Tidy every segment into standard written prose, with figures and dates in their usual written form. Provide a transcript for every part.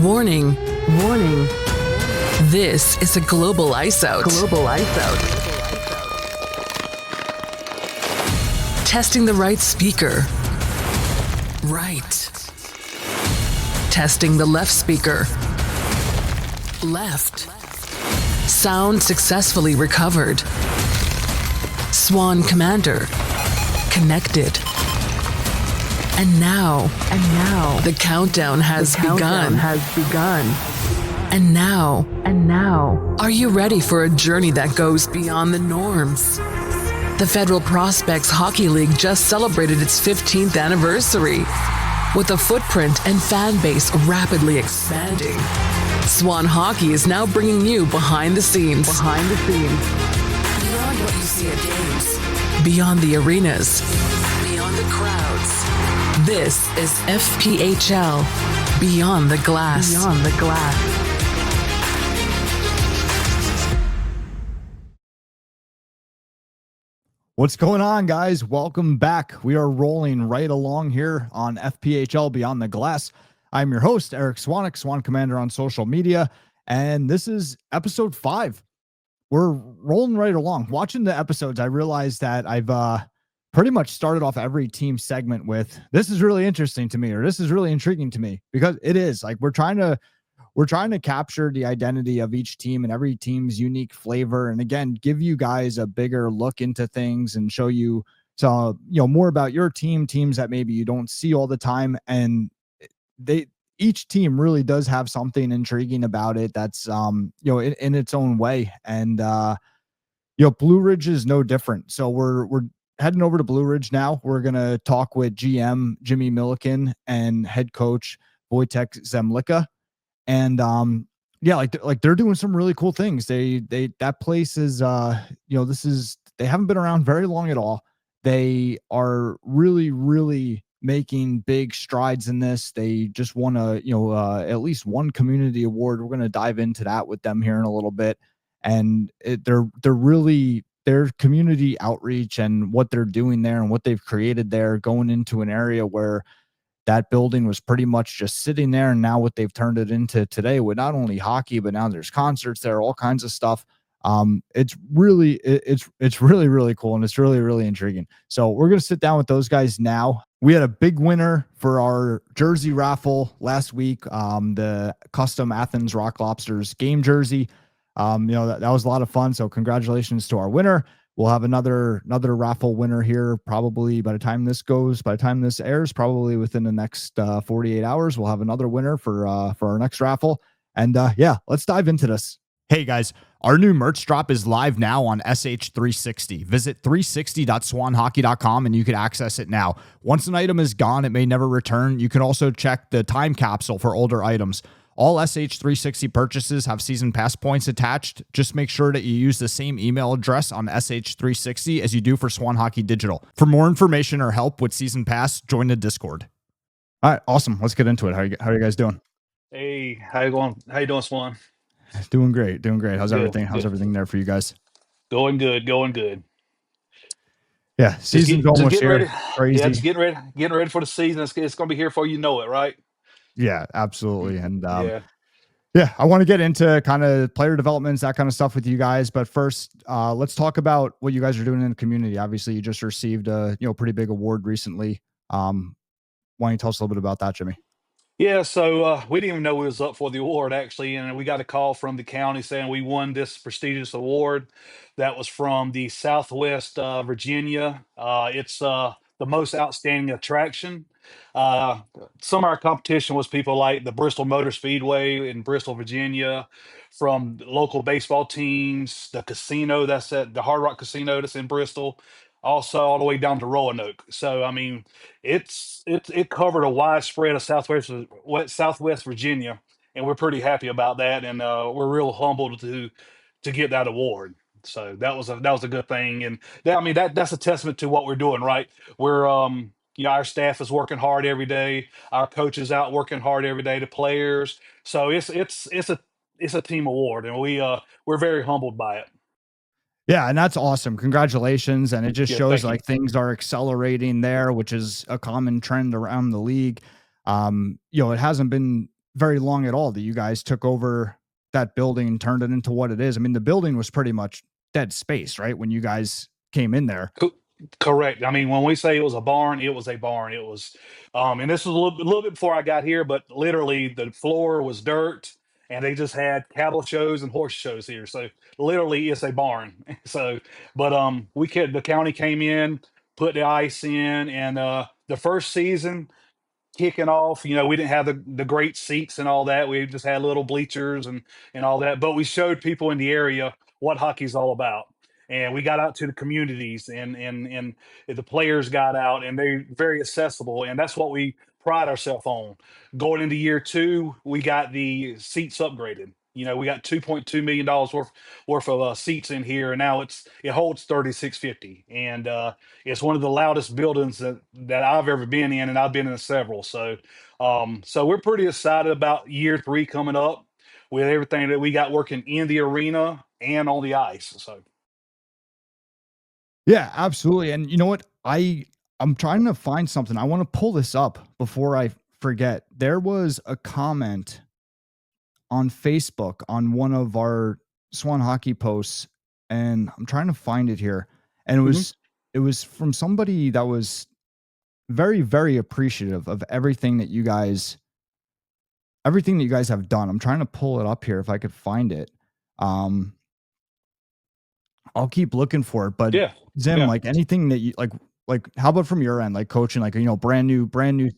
Warning, warning. This is a global ice out. Global ice out. Testing the right speaker. Right. Testing the left speaker. Left. Sound successfully recovered. Swan Commander. Connected. And now, the countdown has begun. And now, are you ready for a journey that goes beyond the norms? The Federal Prospects Hockey League just celebrated its 15th anniversary. With a footprint and fan base rapidly expanding, Swan Hockey is now bringing you behind the scenes. Beyond what you see at games. Beyond the arenas. Beyond the crowds. This is FPHL, Beyond the Glass. What's going on, guys? Welcome back. We are rolling right along here on FPHL Beyond the Glass. I'm your host, Eric Swanek, Swan Commander on social media, and this is episode 5. We're rolling right along. Watching the episodes, I realized that I've pretty much started off every team segment with, this is really interesting to me, or this is really intriguing to me, because it is. Like, we're trying to capture the identity of each team and every team's unique flavor, and again, give you guys a bigger look into things and show you more about your teams that maybe you don't see all the time. And each team really does have something intriguing about it that's in its own way. And Blue Ridge is no different. So we're heading over to Blue Ridge now. We're gonna talk with GM Jimmy Milliken and head coach Vojtech Zemlicka. And like they're doing some really cool things. That place is they haven't been around very long at all. They are really making big strides in this. They just won at least one community award. We're going to dive into that with them here in a little bit. And their community outreach and what they're doing there and what they've created there, going into an area where that building was pretty much just sitting there. And now what they've turned it into today with not only hockey, but now there's concerts there, all kinds of stuff. It's really cool. And it's really intriguing. So we're going to sit down with those guys now. We had a big winner for our jersey raffle last week. The custom Athens Rock Lobsters game jersey. That was a lot of fun. So congratulations to our winner. We'll have another raffle winner here probably by the time this airs, probably within the next 48 hours. We'll have another winner for our next raffle. And let's dive into this. Hey guys, our new merch drop is live now on SH360. Visit 360.swanhockey.com and you can access it now. Once an item is gone, it may never return. You can also check the time capsule for older items. All SH360 purchases have season pass points attached. Just make sure that you use the same email address on SH360 as you do for Swan Hockey Digital. For more information or help with season pass, join the Discord. All right, awesome. Let's get into it. How are you guys doing? Hey, how you going? How you doing, Swan? Doing great. How's everything? How's everything there for you guys? Going good. Yeah, season's almost here. Ready. Crazy. Yeah, just getting ready for the season. It's going to be here before you know it, right? Yeah, absolutely. And I want to get into kind of player developments, that kind of stuff with you guys. But first, let's talk about what you guys are doing in the community. Obviously, you just received a pretty big award recently. Why don't you tell us a little bit about that, Jimmy? Yeah, so we didn't even know we was up for the award, actually, and we got a call from the county saying we won this prestigious award. That was from the Southwest Virginia. It's the most outstanding attraction. Some of our competition was people like the Bristol Motor Speedway in Bristol, Virginia, from local baseball teams, the casino that's at the Hard Rock Casino that's in Bristol, also all the way down to Roanoke. So, I mean, it covered a wide spread of Southwest Virginia, and we're pretty happy about that, and we're real humbled to get that award. So that was a good thing, and that's a testament to what we're doing, right? We're our staff is working hard every day, our coaches out working hard every day, the players. So it's a team award, and we're very humbled by it. Yeah, and that's awesome. Congratulations. And it just shows like things are accelerating there, which is a common trend around the league. It hasn't been very long at all that you guys took over that building and turned it into what it is. I mean, the building was pretty much dead space, right? When you guys came in there. Co- Correct. I mean, when we say it was a barn, it was a barn. It was, and this was a little bit before I got here, but literally the floor was dirt, and they just had cattle shows and horse shows here. So literally, it's a barn. So, but the county came in, put the ice in, and the first season kicking off, we didn't have the great seats and all that. We just had little bleachers and all that. But we showed people in the area what hockey's all about. And we got out to the communities and the players got out and they're very accessible. And that's what we pride ourselves on. Going into year two, we got the seats upgraded. We got $2.2 million worth of seats in here, and now it holds 3,650, and it's one of the loudest buildings that I've ever been in, and I've been in several. So we're pretty excited about year three coming up with everything that we got working in the arena and on the ice. So Yeah, absolutely. And you know what? I'm trying to find something. I want to pull this up before I forget. There was a comment on Facebook on one of our Swan hockey posts, and I'm trying to find it here. And mhm. it was from somebody that was very, very appreciative of everything that you guys have done. I'm trying to pull it up here if I could find it. Um, I'll keep looking for it. But Yeah, Zim, yeah. like anything that you like how about from your end, like coaching, like brand new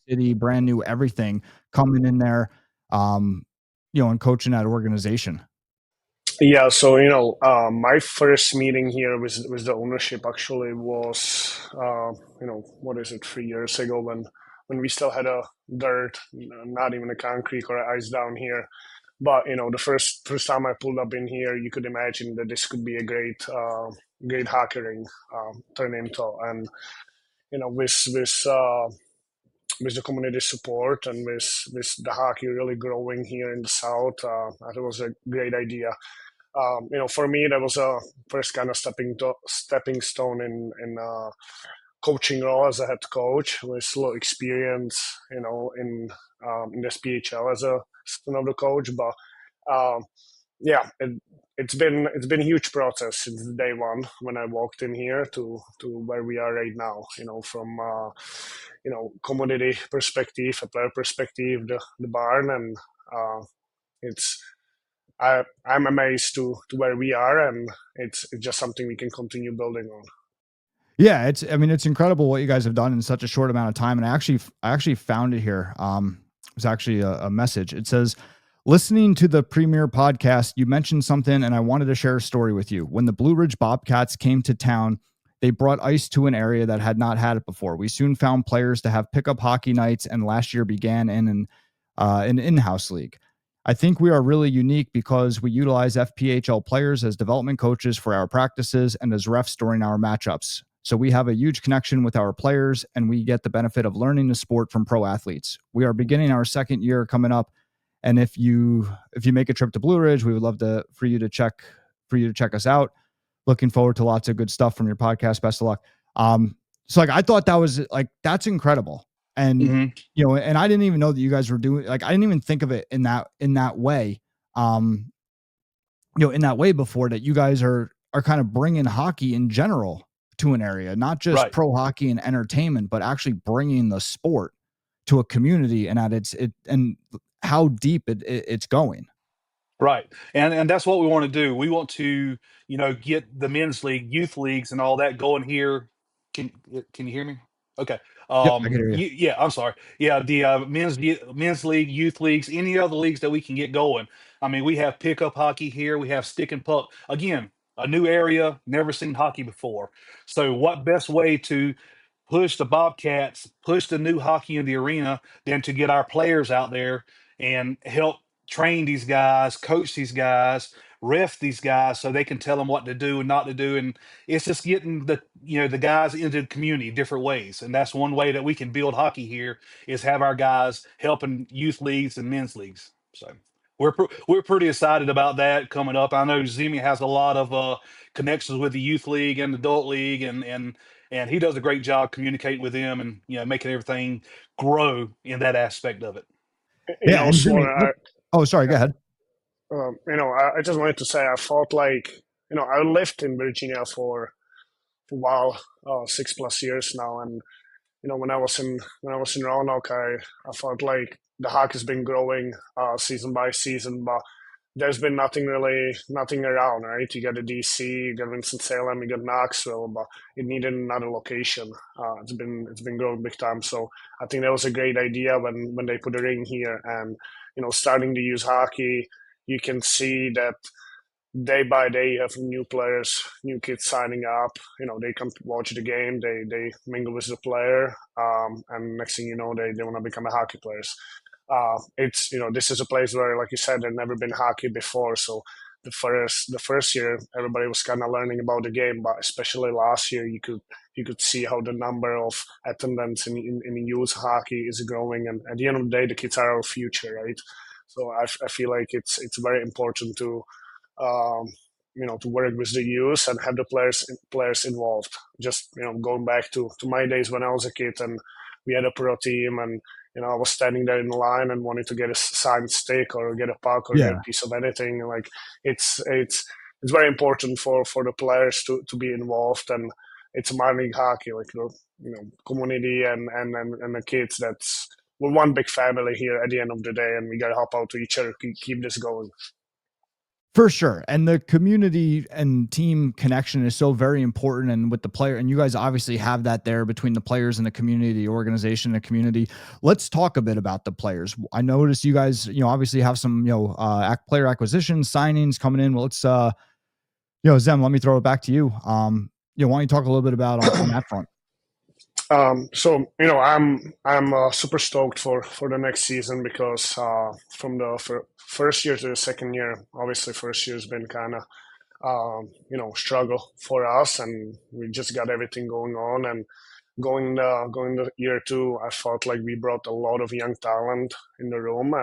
city, brand new everything coming in there, um, and coaching that organization. Yeah, so my first meeting here with the ownership actually was what is it, 3 years ago when we still had a dirt, not even a concrete or ice down here. But the first time I pulled up in here, you could imagine that this could be a great hockey ring turn into, and with the community support and with the hockey really growing here in the south, that was a great idea. For me, that was a first kind of stepping stone in coaching role as a head coach with a little experience, in the SPHL as a assistant of the coach. But yeah, it's been a huge process since day one when I walked in here to where we are right now. From community perspective, a player perspective, the barn, and it's I'm amazed to where we are, and it's just something we can continue building on. Yeah, I mean, it's incredible what you guys have done in such a short amount of time. And I actually found it here. It was actually a message. It says, listening to the premiere podcast, you mentioned something, and I wanted to share a story with you. When the Blue Ridge Bobcats came to town, they brought ice to an area that had not had it before. We soon found players to have pickup hockey nights, and last year began in an in-house league. I think we are really unique because we utilize FPHL players as development coaches for our practices and as refs during our matchups. So we have a huge connection with our players, and we get the benefit of learning the sport from pro athletes. We are beginning our second year coming up, and if you make a trip to Blue Ridge, we would love for you to check us out. Looking forward to lots of good stuff from your podcast. Best of luck. So like I thought that was like that's incredible, and Hmm. and I didn't even know that you guys were doing, like, I didn't even think of it in that way. Um, in that way before, that you guys are kind of bringing hockey in general to an area, not just Right. pro hockey and entertainment, but actually bringing the sport to a community, and and how deep it's going. Right. And that's what we want to do. We want to, get the men's league, youth leagues and all that going here. Can you hear me? Okay. Yep, I can hear you. Yeah, I'm sorry. Yeah, the men's league, youth leagues, any other leagues that we can get going. I mean, we have pickup hockey here, we have stick and puck. Again, a new area, never seen hockey before. So what best way to push the Bobcats, push the new hockey in the arena than to get our players out there and help train these guys, coach these guys, ref these guys so they can tell them what to do and not to do. And it's just getting the guys into the community different ways. And that's one way that we can build hockey here is have our guys helping youth leagues and men's leagues. So we're pretty excited about that coming up. I know Zimi has a lot of connections with the youth league and adult league, and he does a great job communicating with them and making everything grow in that aspect of it. Yeah, and Jimmy, Swan, oh, sorry, go ahead. I just wanted to say I felt like, I lived in Virginia for a while, 6+ years now, and when I was in Roanoke, I felt like the hockey has been growing season by season, but there's been nothing around, right? You got a DC, you got Winston-Salem, you got Knoxville, but it needed another location. It's been growing big time, so I think that was a great idea when they put a ring here, and starting to use hockey, you can see that day by day you have new players, new kids signing up. They come to watch the game, they mingle with the player, and next thing you know, they want to become a hockey players. It's this is a place where, like you said, there'd never been hockey before, so the first year everybody was kind of learning about the game, but especially last year you could see how the number of attendance in youth hockey is growing, and at the end of the day the kids are our future, right? So I feel like it's very important to um, to work with the youth and have the players involved. Just going back to my days when I was a kid and we had a pro team, and I was standing there in the line and wanted to get a signed stick or get a puck or get Yeah, a piece of anything. Like it's very important for the players to be involved, and it's minor league hockey, like the community and the kids. We're one big family here at the end of the day, and we gotta help out to each other keep this going. for sure. And the community and team connection is so very important. And with the player, and you guys obviously have that there between the players and the community, the organization, the community. Let's talk a bit about the players. I noticed you guys, obviously have some, player acquisition signings coming in. Well, let's, Zem, let me throw it back to you. Why don't you talk a little bit about on that front? So I'm super stoked for the next season because from the first year to the second year, obviously first year has been kind of struggle for us, and we just got everything going on. And going to year two, I felt like we brought a lot of young talent in the room,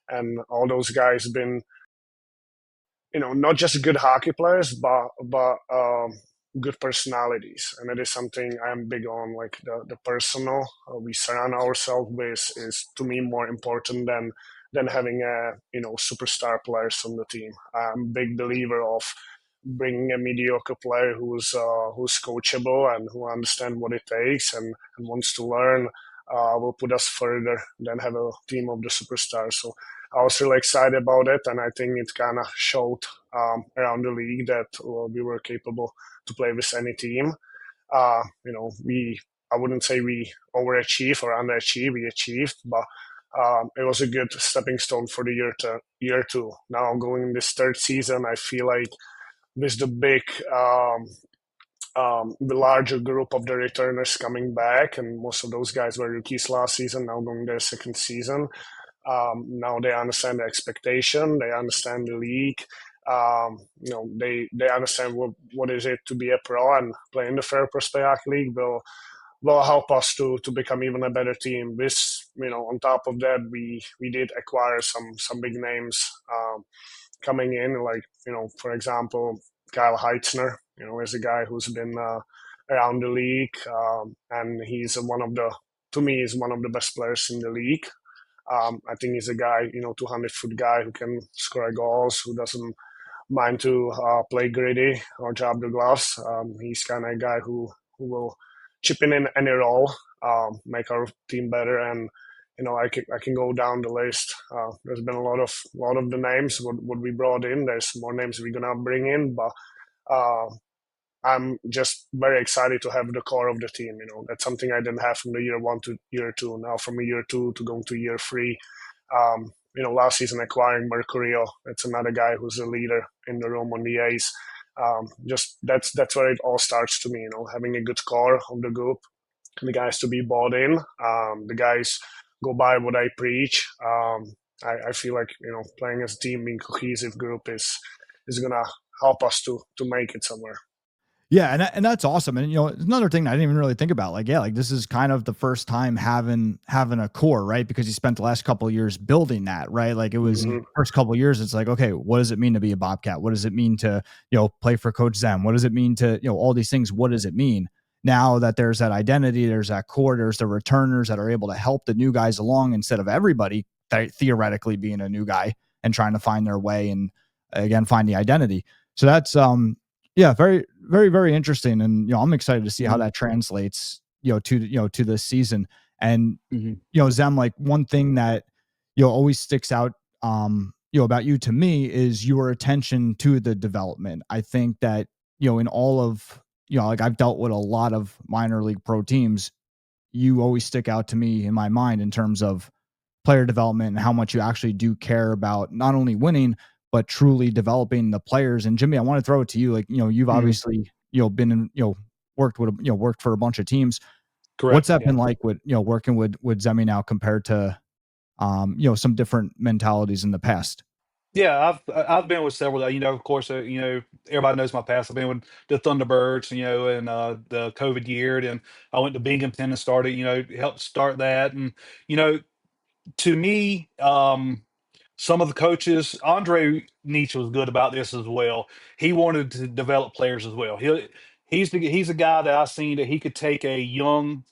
and all those guys been not just good hockey players, but good personalities, and it is something I'm big on. Like the personal we surround ourselves with is, to me, more important than having superstar players on the team. I'm a big believer of bringing a mediocre player who's coachable and who understands what it takes and wants to learn. Will put us further than have a team of the superstars. So I was really excited about it, and I think it kind of showed around the league that we were capable to play with any team. I wouldn't say we overachieved or underachieved. We achieved, but it was a good stepping stone for the year two. Now going in this third season, I feel like with the the larger group of the returners coming back, and most of those guys were rookies last season, now going their second season. Now they understand the expectation, they understand the league. They understand what is it to be a pro, and play in the Fair Prospect Hockey League will help us to become even a better team. This, on top of that, we did acquire some big names coming in, like for example, Kyle Heitzner. Is a guy who's been around the league, and he's to me, is one of the best players in the league. I think he's a guy, 200-foot guy who can score goals, who doesn't mind to play gritty or drop the gloves. He's kind of a guy who will chip in any role, make our team better. And I can go down the list. There's been a lot of the names what we brought in. There's more names we're gonna bring in, but I'm just very excited to have the core of the team. That's something I didn't have from the year one to year two. Now from year two to going to year three. Last season acquiring Mercurio, that's another guy who's a leader in the room on the A's. Just that's where it all starts to me. Having a good core of the group, the guys to be bought in, the guys go by what I preach. I feel like playing as a team, being cohesive group is gonna help us to make it somewhere. Yeah, and that's awesome. And another thing I didn't even really think about, like this is kind of the first time having a core, right? Because you spent the last couple of years building that, right? Like it was first couple of years, it's like, okay, what does it mean to be a Bobcat? What does it mean to play for Coach Zem? What does it mean to all these things? What does it mean? Now that there's that identity, there's that core, there's the returners that are able to help the new guys along instead of everybody theoretically being a new guy and trying to find their way and again find the identity. So that's yeah, very, very, very interesting. And I'm excited to see how that translates, to this season. And Zem, like one thing that always sticks out about you to me is your attention to the development. I think that, in all of, like I've dealt with a lot of minor league pro teams, you always stick out to me in my mind in terms of player development and how much you actually do care about not only winning, but truly developing the players. And Jimmy, I want to throw it to you. Like, you've obviously, been in, worked with, worked for a bunch of teams. Correct. What's that been like with, working with Zemi now compared to, some different mentalities in the past? Yeah, I've been with several. Of course, everybody knows my past. I've been with the Thunderbirds, and the COVID year, and I went to Binghamton and started, helped start that, and you know, to me, some of the coaches, Andre Nietzsche was good about this as well. He wanted to develop players as well. He's a guy that I seen that he could take a young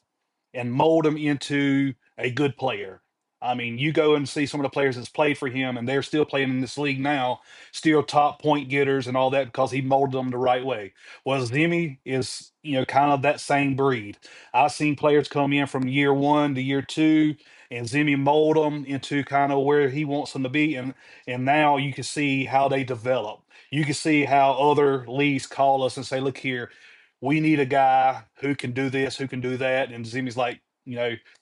and mold them into a good player. I mean, you go and see some of the players that's played for him, and they're still playing in this league now, still top point getters and all that because he molded them the right way. Well, Zimi is, kind of that same breed. I've seen players come in from year one to year two, and Zimi mold them into kind of where he wants them to be, and now you can see how they develop. You can see how other leagues call us and say, "Look here, we need a guy who can do this, who can do that." And Zimi's like,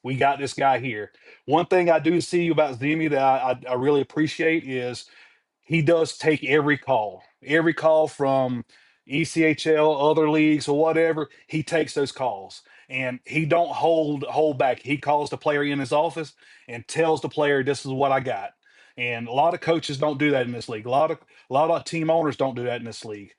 we got this guy here. One thing I do see about Zimi that I really appreciate is he does take every call from ECHL, other leagues or whatever. He takes those calls and he don't hold back. He calls the player in his office and tells the player, "This is what I got." And a lot of coaches don't do that in this league. A lot of team owners don't do that in this league.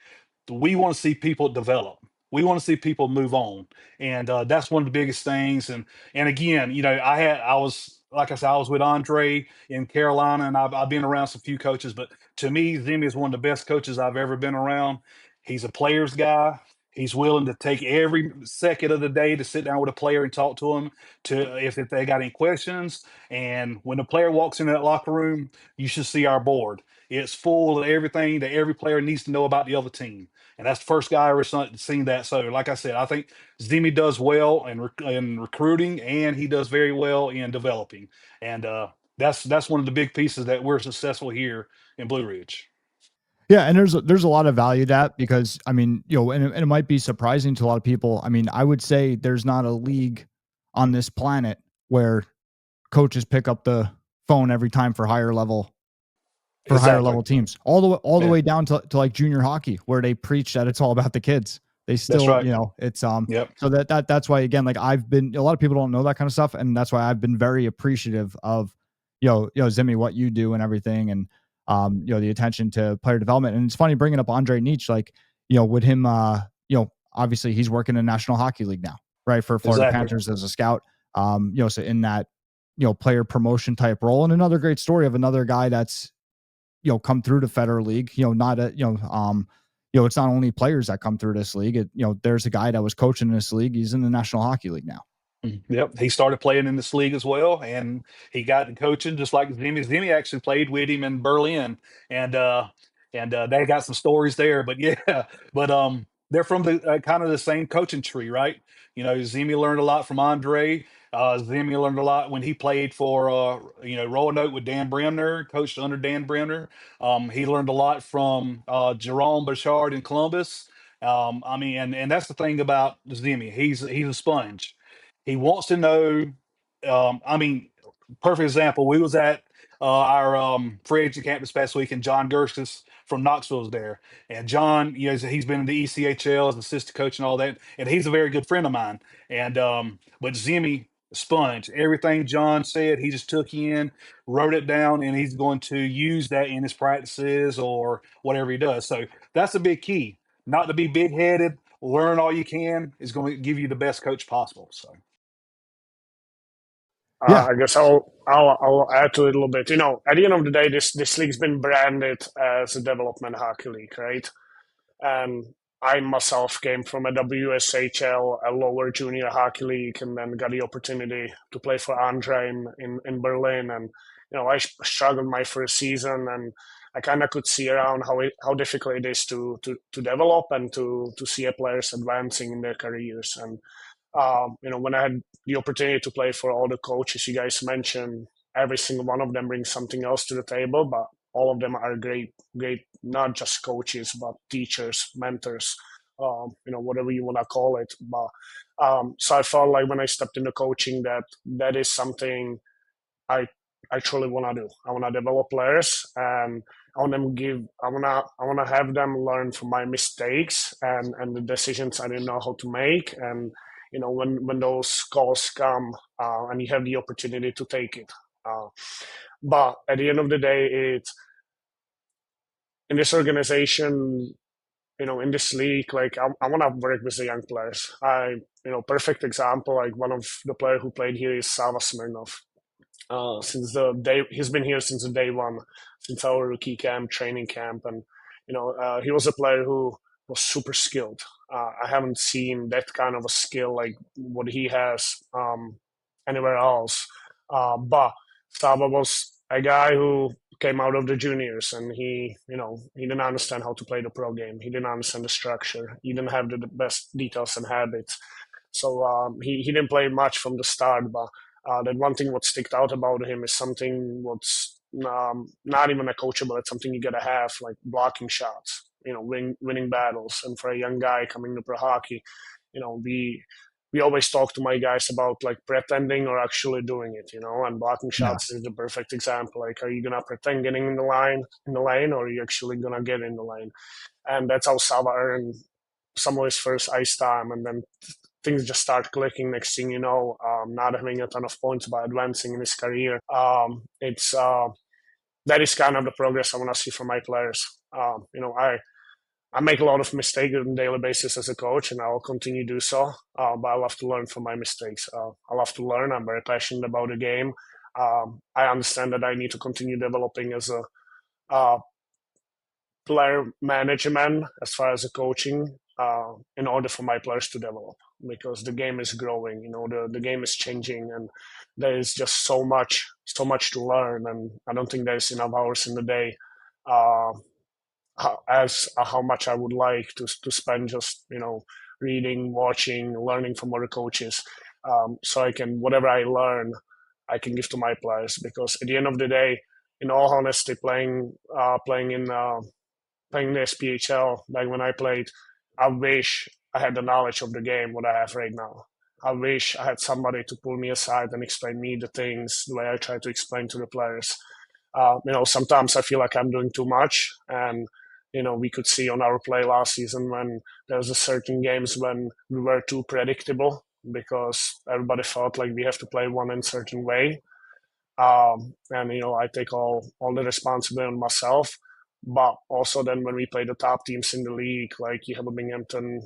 We want to see people develop. We want to see people move on, and that's one of the biggest things. And again, I was like I said, I was with Andre in Carolina, and I've been around some few coaches, but to me, Zimi is one of the best coaches I've ever been around. He's a player's guy. He's willing to take every second of the day to sit down with a player and talk to him to if they got any questions. And when the player walks into that locker room, you should see our board. It's full of everything that every player needs to know about the other team. And that's the first guy I ever seen that. So, like I said, I think Zimi does well in recruiting, and he does very well in developing. And that's one of the big pieces that we're successful here in Blue Ridge. Yeah, and there's a lot of value to that because I mean, and it might be surprising to a lot of people. I mean, I would say there's not a league on this planet where coaches pick up the phone every time for higher level Exactly. teams, all the Yeah, way down to like junior hockey, where they preach that it's all about the kids. They that's still, right. it's Yep. so that's why again, like I've been a lot of people don't know that kind of stuff, and that's why I've been very appreciative of Zimmy, what you do and everything, and the attention to player development. And it's funny bringing up Andre Nietzsche, like with him, obviously he's working in National Hockey League now, right, for Florida Exactly. Panthers as a scout. So in that player promotion type role, and another great story of another guy that's come through the Federal League, not a, it's not only players that come through this league. There's a guy that was coaching in this league. He's in the National Hockey League now. Yep, he started playing in this league as well, and he got in coaching just like Zimi. Zimi actually played with him in Berlin, and they got some stories there. But yeah, but they're from the kind of the same coaching tree, right? Zimi learned a lot from Andre. Zimi learned a lot when he played for Roanoke with Dan Bremner, coached under Dan Bremner. He learned a lot from Jerome Bouchard in Columbus. I mean, and that's the thing about Zimi. He's a sponge. He wants to know. I mean, perfect example. We was at our free agent camp this past week, and John Gerskis from Knoxville was there. And John, he's been in the ECHL as assistant coach and all that, and he's a very good friend of mine. And but Zimmy sponge everything John said. He just took in, wrote it down, and he's going to use that in his practices or whatever he does. So that's a big key. Not to be big headed. Learn all you can is going to give you the best coach possible. So. Yeah. I guess I'll add to it a little bit. At the end of the day, this league's been branded as a development hockey league, right? And I myself came from a WSHL, a lower junior hockey league, and then got the opportunity to play for Andre in Berlin. And I struggled my first season, and I kind of could see around how difficult it is to develop and to see a players advancing in their careers. And when I had the opportunity to play for all the coaches you guys mentioned, every single one of them brings something else to the table, but all of them are great, not just coaches, but teachers, mentors, whatever you want to call it. But so I felt like when I stepped into coaching that is something I truly want to do. I want to develop players, and I want to have them learn from my mistakes and the decisions I didn't know how to make. And when those calls come, and you have the opportunity to take it. But at the end of the day, it's in this organization, in this league, like I want to work with the young players. Perfect example, like one of the players who played here is Sava Smirnov. Since the day he's been here since the day one, since our rookie camp, training camp, and he was a player who was super skilled. I haven't seen that kind of a skill like what he has anywhere else. But Saba was a guy who came out of the juniors, and he didn't understand how to play the pro game. He didn't understand the structure. He didn't have the best details and habits. So he didn't play much from the start, but that one thing what sticked out about him is something what's not even a coachable. It's something you gotta have, like blocking shots, winning battles. And for a young guy coming to pro hockey, we always talk to my guys about like pretending or actually doing it, and blocking shots is the perfect example. Like, are you gonna pretend getting in the lane, or are you actually gonna get in the lane? And that's how Sava earned some of his first ice time, and then things just start clicking. Next thing you know, not having a ton of points by advancing in his career. That is kind of the progress I want to see from my players. I make a lot of mistakes on a daily basis as a coach, and I'll continue to do so. But I love to learn from my mistakes. I love to learn. I'm very passionate about the game. I understand that I need to continue developing as a player management as far as the coaching in order for my players to develop, because the game is growing, the game is changing, and there is just so much to learn, and I don't think there's enough hours in the day as how much I would like to spend just reading, watching, learning from other coaches, so I can, whatever I learn, I can give to my players. Because at the end of the day, in all honesty, playing in the SPHL, like when I played, I wish I had the knowledge of the game what I have right now. I wish I had somebody to pull me aside and explain me the things the way I try to explain to the players. Sometimes I feel like I'm doing too much, and we could see on our play last season when there was a certain games when we were too predictable because everybody felt like we have to play one in a certain way. And I take all the responsibility on myself. But also then when we play the top teams in the league, like you have a Binghamton,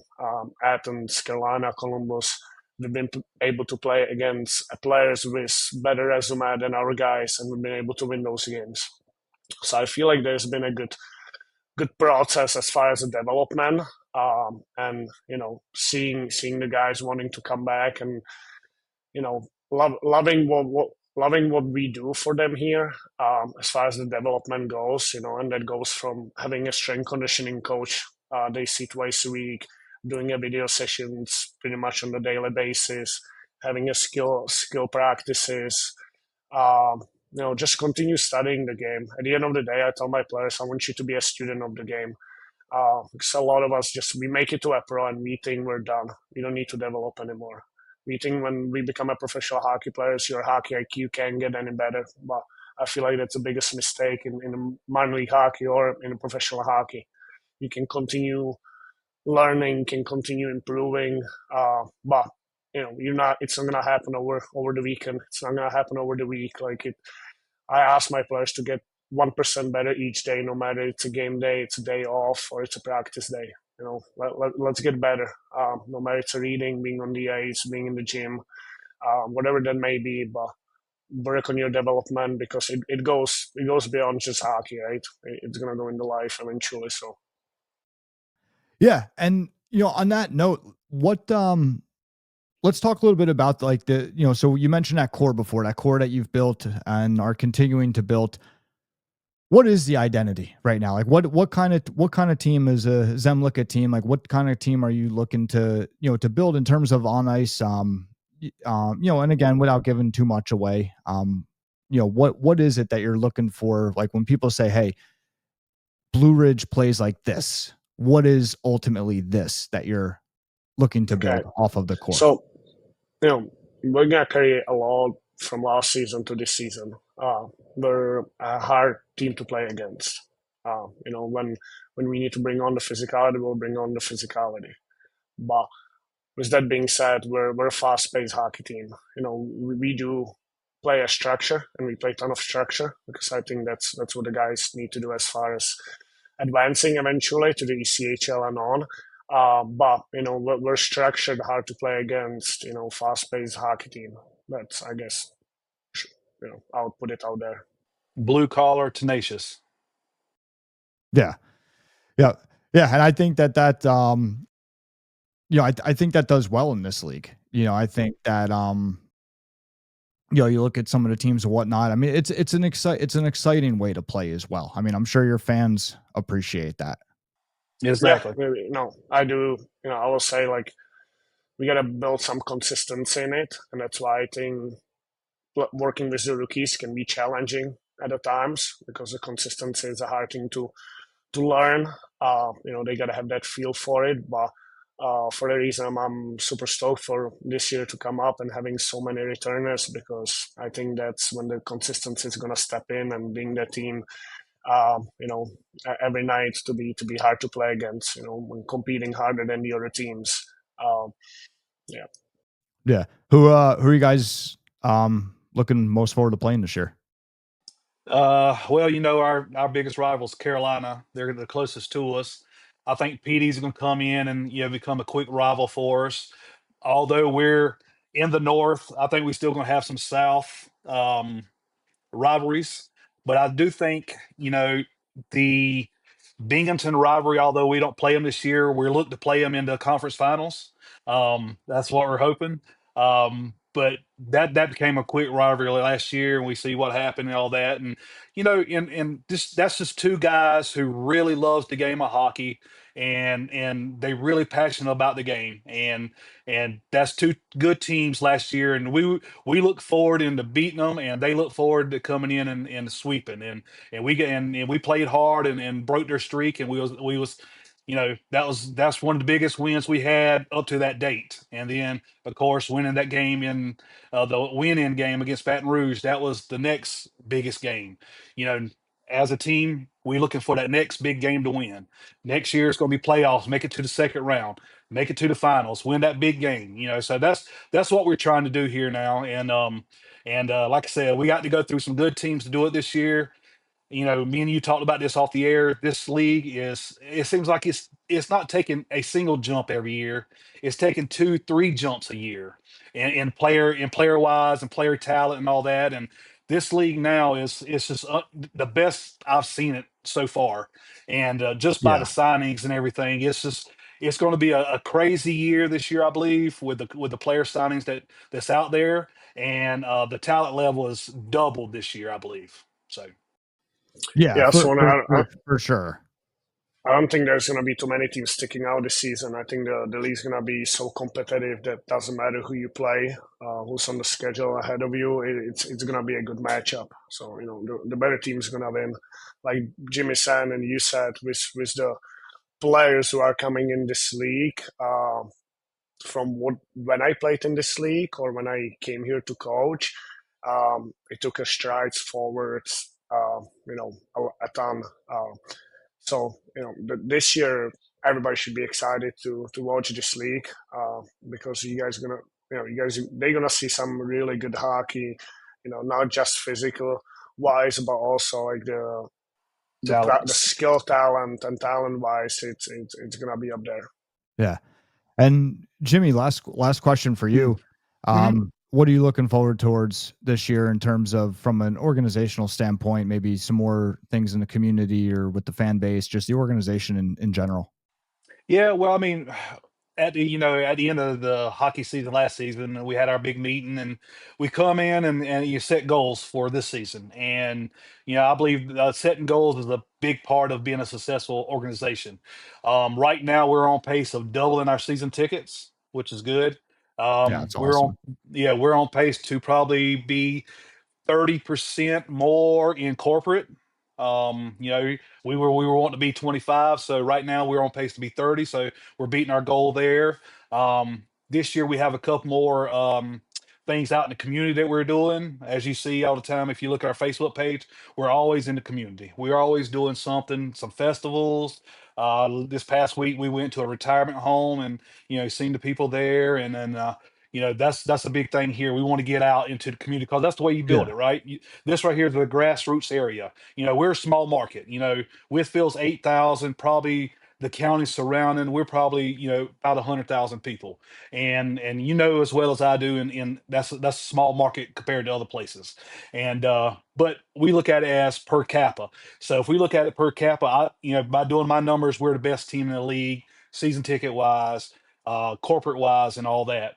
Athens, Carolina, Columbus, we've been able to play against players with better resume than our guys, and we've been able to win those games. So I feel like there's been a good process as far as the development, and seeing the guys wanting to come back, and loving what we do for them here, as far as the development goes, and that goes from having a strength conditioning coach they see twice a week, doing a video sessions pretty much on a daily basis, having a skill practices, just continue studying the game. At the end of the day, I tell my players, I want you to be a student of the game. Because a lot of us we make it to a pro and we think we're done. We don't need to develop anymore. We think when we become a professional hockey players, your hockey IQ can't get any better. But I feel like that's the biggest mistake in minor league hockey or in professional hockey. You can continue learning, can continue improving, but it's not gonna happen over the weekend. It's not gonna happen over the week. I ask my players to get 1% better each day, no matter it's a game day, it's a day off, or it's a practice day. Let's get better. No matter it's a reading, being on the ice, being in the gym, whatever that may be, but work on your development, because it goes beyond just hockey, right? It's gonna go into life eventually. So yeah, and on that note, what let's talk a little bit about like so you mentioned that core before, that core that you've built and are continuing to build. What is the identity right now? Like what kind of team is a Zemlicka team? Like what kind of team are you looking to, to build in terms of on ice? And again, without giving too much away, what is it that you're looking for? Like when people say, hey, Blue Ridge plays like this, what is ultimately this that you're looking to build off of the core? So, we're gonna carry a lot from last season to this season. We're a hard team to play against. When we need to bring on the physicality, we'll bring on the physicality. But with that being said, we're a fast-paced hockey team. We do play a structure, and we play a ton of structure because I think that's what the guys need to do as far as advancing eventually to the ECHL and on. But we're structured hard to play against. Fast-paced hockey team. That's, I guess, I'll put it out there. Blue collar, tenacious. Yeah, yeah, yeah, and I think that I think that does well in this league. I think that you look at some of the teams and whatnot. I mean, it's an exciting way to play as well. I mean, I'm sure your fans appreciate that. Exactly. Yeah, I do. I will say like we gotta build some consistency in it, and that's why I think working with the rookies can be challenging at the times because the consistency is a hard thing to learn. They gotta have that feel for it, but. For the reason I'm super stoked for this year to come up and having so many returners, because I think that's when the consistency is going to step in and being the team, every night to be hard to play against, when competing harder than the other teams. Yeah. Yeah. Who are you guys looking most forward to playing this year? Well, our biggest rivals, Carolina. They're the closest to us. I think PD's going to come in and become a quick rival for us. Although we're in the North, I think we're still going to have some South rivalries. But I do think the Binghamton rivalry, although we don't play them this year, we're looking to play them in the conference finals. That's what we're hoping. But that became a quick rivalry last year, and we see what happened and all that. And that's just two guys who really loves the game of hockey, and they really passionate about the game. And that's two good teams last year, and we look forward into beating them, and they look forward to coming in and sweeping. And we played hard and broke their streak, and we was that's one of the biggest wins we had up to that date. And then of course winning that game in the win-in game against Baton Rouge, that was the next biggest game. As a team, we're looking for that next big game to win. Next year it's going to be playoffs, make it to the second round, make it to the finals, win that big game. So that's what we're trying to do here now. And like I said, we got to go through some good teams to do it this year. Me and you talked about this off the air. This league it seems like it's not taking a single jump every year. It's taking 2, 3 jumps a year in player wise and player talent and all that. And this league now is just the best I've seen it so far. And just by the Yeah. signings and everything, it's going to be a crazy year this year, I believe, with the player signings that's out there. And the talent level is doubled this year, I believe. So. Yeah, Yeah, for so for for, for sure. I don't think there's going to be too many teams sticking out this season. I think the league's going to be so competitive that doesn't matter who you play, who's on the schedule ahead of you. It's going to be a good matchup. So the better team's going to win. Like Jimmy said and you said, with the players who are coming in this league, from when I played in this league or when I came here to coach, it took a strides forwards. A ton. So this year everybody should be excited to watch this league, because you guys they're gonna see some really good hockey. Not just physical wise, but also like the Talents. skill, talent, and talent wise, it's gonna be up there. Yeah. And Jimmy, last question for you. What are you looking forward towards this year in terms of, from an organizational standpoint, maybe some more things in the community or with the fan base, just the organization in general? Yeah, well, I mean, at the end of the hockey season last season, we had our big meeting, and we come in and you set goals for this season. And I believe setting goals is a big part of being a successful organization. Right now, we're on pace of doubling our season tickets, which is good. Yeah, it's We're on awesome. Yeah, we're on pace to probably be 30% more in corporate. We were wanting to be 25, so right now we're on pace to be 30. So we're beating our goal there. This year we have a couple more things out in the community that we're doing. As you see all the time, if you look at our Facebook page, we're always in the community. We're always doing something, some festivals. This past week we went to a retirement home and seen the people there, and then that's a big thing here. We want to get out into the community because that's the way you build Yeah. it, right? This right here is the grassroots area. We're a small market. Withfield's 8,000, probably the county surrounding. We're probably about 100,000 people, and as well as I do, and that's a small market compared to other places. And but we look at it as per capita. So if we look at it per capita, by doing my numbers, we're the best team in the league, season ticket wise, corporate wise, and all that,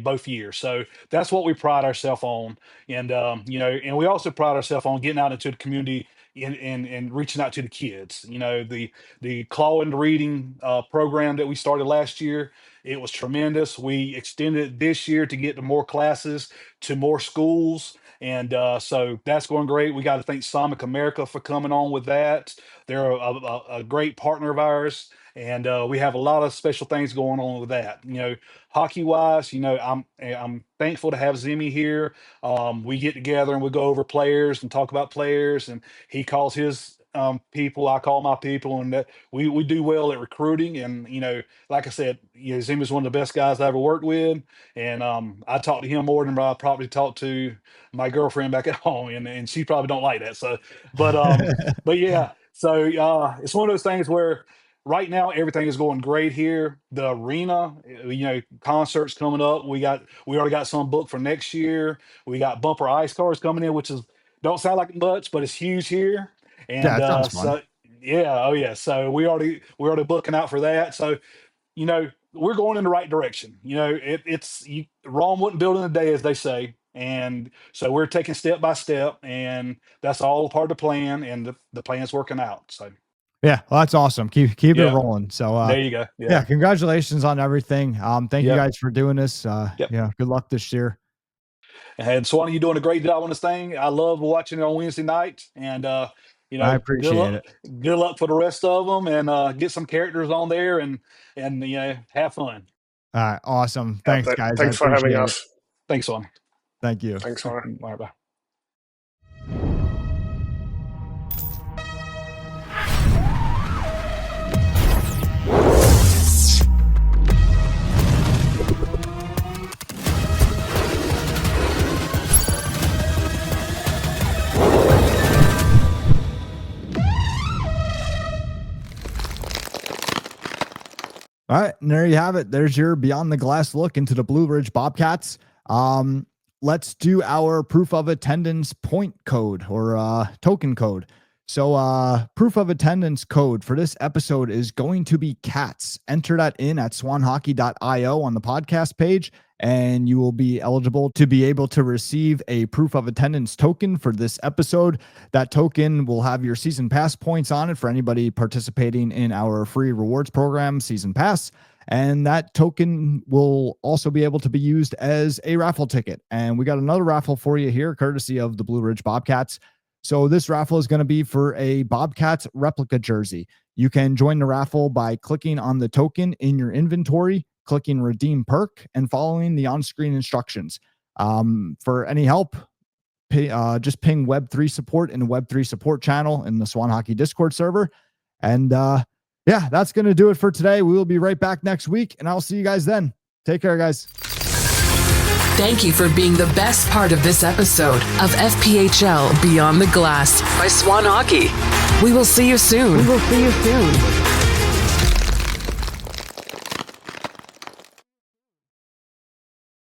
both years. So that's what we pride ourselves on. And and we also pride ourselves on getting out into the community and reaching out to the kids. The claw and reading program that we started last year, it was tremendous. We extended it this year to get to more classes, to more schools. And so that's going great. We got to thank Sonic America for coming on with that. They're a great partner of ours, and we have a lot of special things going on with that. Hockey wise, I'm thankful to have Zimmy here. We get together and we go over players and talk about players, and he calls his people, I call my people, and that we do well at recruiting. And like I said, Zimmy's one of the best guys I ever worked with, and I talk to him more than I probably talk to my girlfriend back at home, and she probably don't like that. So, but yeah, so it's one of those things where right now everything is going great here. The arena, concerts coming up. We already got some booked for next year. We got bumper ice cars coming in, which is don't sound like much, but it's huge here. Yeah, And it sounds fun. so yeah, oh yeah. So we already booking out for that. So we're going in the right direction. Rome wouldn't build in a day, as they say. And so we're taking step by step, and that's all part of the plan, and the plan's working out. So Yeah, well, that's awesome. Keep it yeah, rolling. So there you go. yeah, Yeah. congratulations on everything. Thank you Yep. guys for doing this. Yep. Good luck this year. And Swan, you doing a great job on this thing. I love watching it on Wednesday night, and I good appreciate luck. it. Good luck for the rest of them, and get some characters on there, and have fun. All right, awesome. Yeah, Thanks, guys. I thanks for having appreciate it. us. Thanks, Swan. Thank you. Thanks, Connor. All right, bye. All right, and there you have it. There's your Beyond the Glass look into the Blue Ridge Bobcats. Let's do our proof of attendance point code or token code. So proof of attendance code for this episode is going to be CATS. Enter that in at swanhockey.io on the podcast page, and you will be eligible to be able to receive a proof of attendance token for this episode. That token will have your season pass points on it for anybody participating in our free rewards program, Season Pass. And that token will also be able to be used as a raffle ticket. And we got another raffle for you here, courtesy of the Blue Ridge Bobcats. So this raffle is going to be for a Bobcats replica jersey. You can join the raffle by clicking on the token in your inventory, clicking redeem perk, and following the on-screen instructions. For any help, just ping Web3 support in the Web3 support channel in the Swan Hockey Discord server. And yeah, that's going to do it for today. We will be right back next week, and I'll see you guys then. Take care, guys. Thank you for being the best part of this episode of FPHL Beyond the Glass by Swan Hockey. We will see you soon.